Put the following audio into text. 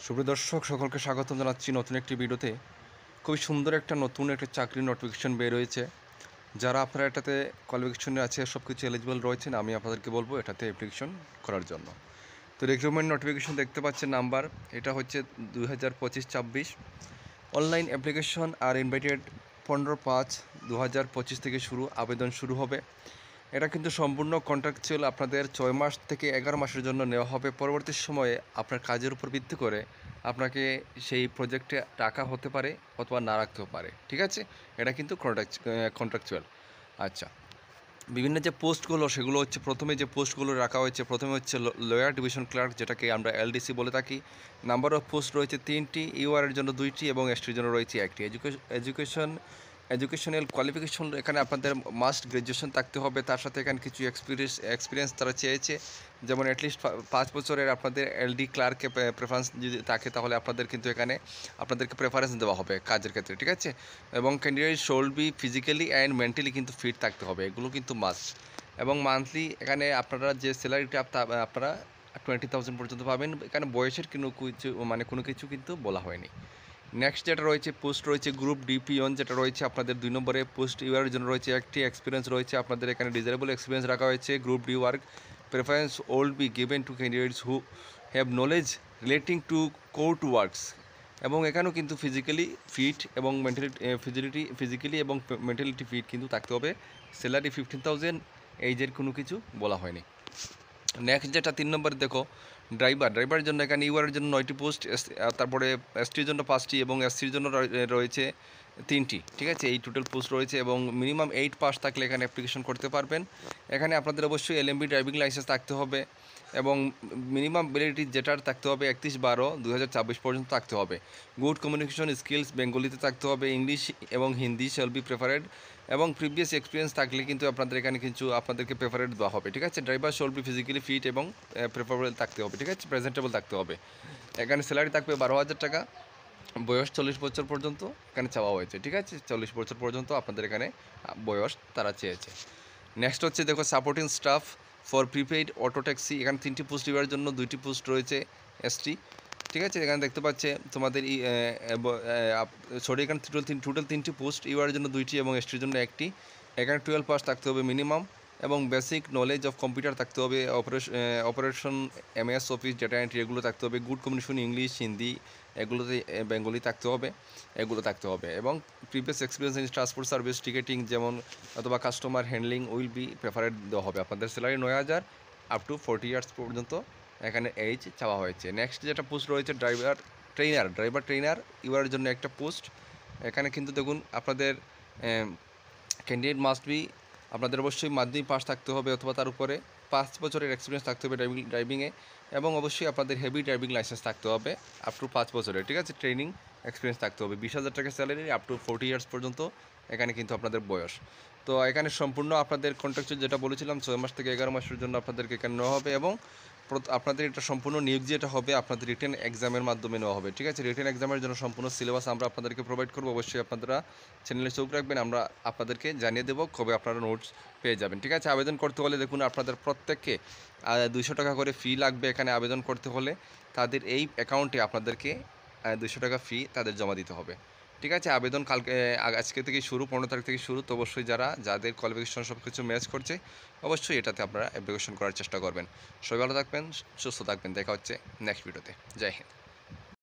সুপ্রিয় দর্শক সকলকে স্বাগতম জানাচ্ছি নতুন একটি ভিডিওতে। খুবই সুন্দর একটা নতুন একটা চাকরির নোটিফিকেশন বের হয়েছে। যারা আপনারা এটাতে কোয়ালিফিকেশনে আছে, সব কিছু এলিজিবল রয়েছেন, আমি আপনাদেরকে বলবো এটাতে অ্যাপ্লিকেশন করার জন্য। তো রিক্রুটমেন্ট নোটিফিকেশন দেখতে পাচ্ছেন নাম্বার, এটা হচ্ছে 2025-26 অনলাইন অ্যাপ্লিকেশন আর ইনভাইটেড 15/5/2025 থেকে আবেদন শুরু হবে। এটা কিন্তু সম্পূর্ণ কন্ট্রাকচুয়াল, আপনাদের 6 মাস থেকে 11 মাসের জন্য নেওয়া হবে। পরবর্তী সময়ে আপনার কাজের উপর ভিত্তি করে আপনাকে সেই প্রজেক্টে রাখা হতে পারে অথবা না রাখতেও পারে, ঠিক আছে। এটা কিন্তু কন্ট্রাকচুয়াল। আচ্ছা, বিভিন্ন যে পোস্টগুলো সেগুলো হচ্ছে, প্রথমে যে পোস্টগুলো রাখা হয়েছে, প্রথমে হচ্ছে লোয়ার ডিভিশন ক্লার্ক, যেটাকে আমরা এলডিসি বলে থাকি। নাম্বার অফ পোস্ট রয়েছে 3টি, ইউআরের জন্য 2টি এবং এসটির জন্য রয়েছে 1টি। এডুকেশনাল কোয়ালিফিকেশন এখানে আপনাদের মাস্ট গ্র্যাজুয়েশন থাকতে হবে, তার সাথে এখানে কিছু এক্সপিরিয়েন্স তারা চেয়েছে, যেমন অ্যাটলিস্ট 5 বছরের আপনাদের এলডি ক্লার্কে প্রেফারেন্স যদি থাকে, তাহলে আপনাদের কিন্তু এখানে আপনাদেরকে প্রেফারেন্স দেওয়া হবে কাজের ক্ষেত্রে, ঠিক আছে। এবং candidate should be physically and mentally কিন্তু ফিট থাকতে হবে, এগুলো কিন্তু মাস্ট। এবং মান্থলি এখানে আপনারা যে স্যালারিটা আপনারা 20,000 পর্যন্ত পাবেন। এখানে বয়সের কোনো কিছু কিন্তু বলা হয়নি। নেক্সট যেটা রয়েছে পোস্ট রয়েছে গ্রুপ ডি পিওন, যেটা রয়েছে আপনাদের 2 নম্বরে পোস্ট। ইউআর জন্য রয়েছে 1টি, এক্সপিরিয়েন্স রয়েছে আপনাদের এখানে ডিজারেবল এক্সপিরিয়েন্স রাখা হয়েছে। Group D work preference old be given to candidates who have knowledge relating to court works. এবং এখানেও কিন্তু ফিজিক্যালি ফিট এবং ফিজিক্যালি এবং মেন্টালিটি ফিট কিন্তু থাকতে হবে। স্যালারি 15,000, এইজের কোনো কিছু বলা হয়নি। নেক্সট যেটা 3 নম্বরে দেখো ড্রাইভারের জন্য এখানে ইউআরের জন্য 9টি পোস্ট, তারপরে এসটির জন্য 5টি এবং এসসির জন্য রয়েছে 3টি, ঠিক আছে। এই টোটাল পোস্ট রয়েছে এবং মিনিমাম 8 পাস থাকলে এখানে অ্যাপ্লিকেশন করতে পারবেন। এখানে আপনাদের অবশ্যই এলএমবি ড্রাইভিং লাইসেন্স থাকতে হবে এবং মিনিমাম ভ্যালিডিটি যেটার থাকতে হবে 31/12/2024 পর্যন্ত থাকতে হবে। গুড কমিউনিকেশন স্কিলস বেঙ্গলিতে থাকতে হবে, ইংলিশ এবং হিন্দি শ্যাল বি প্রেফারেড, এবং প্রিভিয়াস এক্সপিরিয়েন্স থাকলে কিন্তু আপনাদের এখানে কিন্তু আপনাদেরকে প্রেফারেড দেওয়া হবে, ঠিক আছে। Driver should be physically fit এবং প্রেফারেবল থাকতে হবে, ঠিক আছে, প্রেজেন্টেবল থাকতে হবে। এখানে স্যালারি থাকবে 12,000 টাকা। বয়স 40 বছর পর্যন্ত এখানে চাওয়া হয়েছে, ঠিক আছে। 40 বছর পর্যন্ত আপনাদের এখানে বয়স তারা চেয়েছে। নেক্সট হচ্ছে দেখো supporting staff for prepaid auto taxi, এখানে 3টি পোস্ট দেওয়ার জন্য 2টি পোস্ট রয়েছে এসটি, ঠিক আছে। এখানে দেখতে পাচ্ছে তোমাদের এখানে টোটাল 3টি পোস্ট, ইউআর জন্য 2টি এবং এসটির জন্য 1টি। এখানে 12 পাস থাকতে হবে মিনিমাম এবং বেসিক নলেজ অফ কম্পিউটার থাকতে হবে, operation MS office data entry এগুলো থাকতে হবে। গুড কমিউনিকেশন ইংলিশ হিন্দি এগুলোতে বেঙ্গলি থাকতে হবে, এগুলো থাকতে হবে। এবং previous experience in transport service ticketing যেমন অথবা customer handling will be preferred দেওয়া হবে। আপনাদের স্যালারি 9,000 আপ টু 40 ইয়ার্স পর্যন্ত এখানে এইজ চাওয়া হয়েছে। নেক্সট যেটা পোস্ট রয়েছে ড্রাইভার ট্রেনার ইউআর জন্য একটা পোস্ট। এখানে কিন্তু দেখুন আপনাদের ক্যান্ডিডেট মাস্ট বি, আপনাদের অবশ্যই মাধ্যমিক পাস থাকতে হবে অথবা তার উপরে 5 বছরের এক্সপিরিয়েন্স থাকতে হবে ড্রাইভিংয়ে, এবং অবশ্যই আপনাদের হেভি ড্রাইভিং লাইসেন্স থাকতে হবে আপ টু 5 বছরের, ঠিক আছে। ট্রেনিং এক্সপিরিয়েন্স থাকতে হবে। 20,000 টাকা স্যালারি আপ টু 40 ইয়ার্স পর্যন্ত এখানে কিন্তু আপনাদের বয়স। তো এখানে সম্পূর্ণ আপনাদের কন্ট্রাকচুয়াল যেটা বলেছিলাম 6 মাস থেকে 11 মাসের জন্য আপনাদেরকে এখানে নেওয়া হবে, এবং আপনাদের এটা সম্পূর্ণ নিয়োগ যেটা হবে আপনাদের রিটেন এক্সামের মাধ্যমে নেওয়া হবে, ঠিক আছে। রিটেন এক্সামের জন্য সম্পূর্ণ সিলেবাস আমরা আপনাদেরকে প্রোভাইড করবো। অবশ্যই আপনারা চ্যানেলে চোখ রাখবেন, আমরা আপনাদেরকে জানিয়ে দেবো কবে আপনারা নোটস পেয়ে যাবেন, ঠিক আছে। আবেদন করতে হলে দেখুন আপনাদের প্রত্যেককে 200 টাকা করে ফি লাগবে এখানে আবেদন করতে হলে। তাদের এই অ্যাকাউন্টে আপনাদেরকে 200 টাকা ফি তাদের জমা দিতে হবে, ঠিক আছে। আবেদন আজকে থেকে শুরু, 15 তারিখ থেকে শুরু। তো অবশ্যই যাদের কোয়ালিফিকেশন সব কিছু ম্যাচ করছে অবশ্যই এটাতে আপনারা অ্যাপ্লিকেশন করার চেষ্টা করবেন। সবাই ভালো থাকবেন, সুস্থ থাকবেন, দেখা হচ্ছে নেক্সট ভিডিওতে। জয় হিন্দ।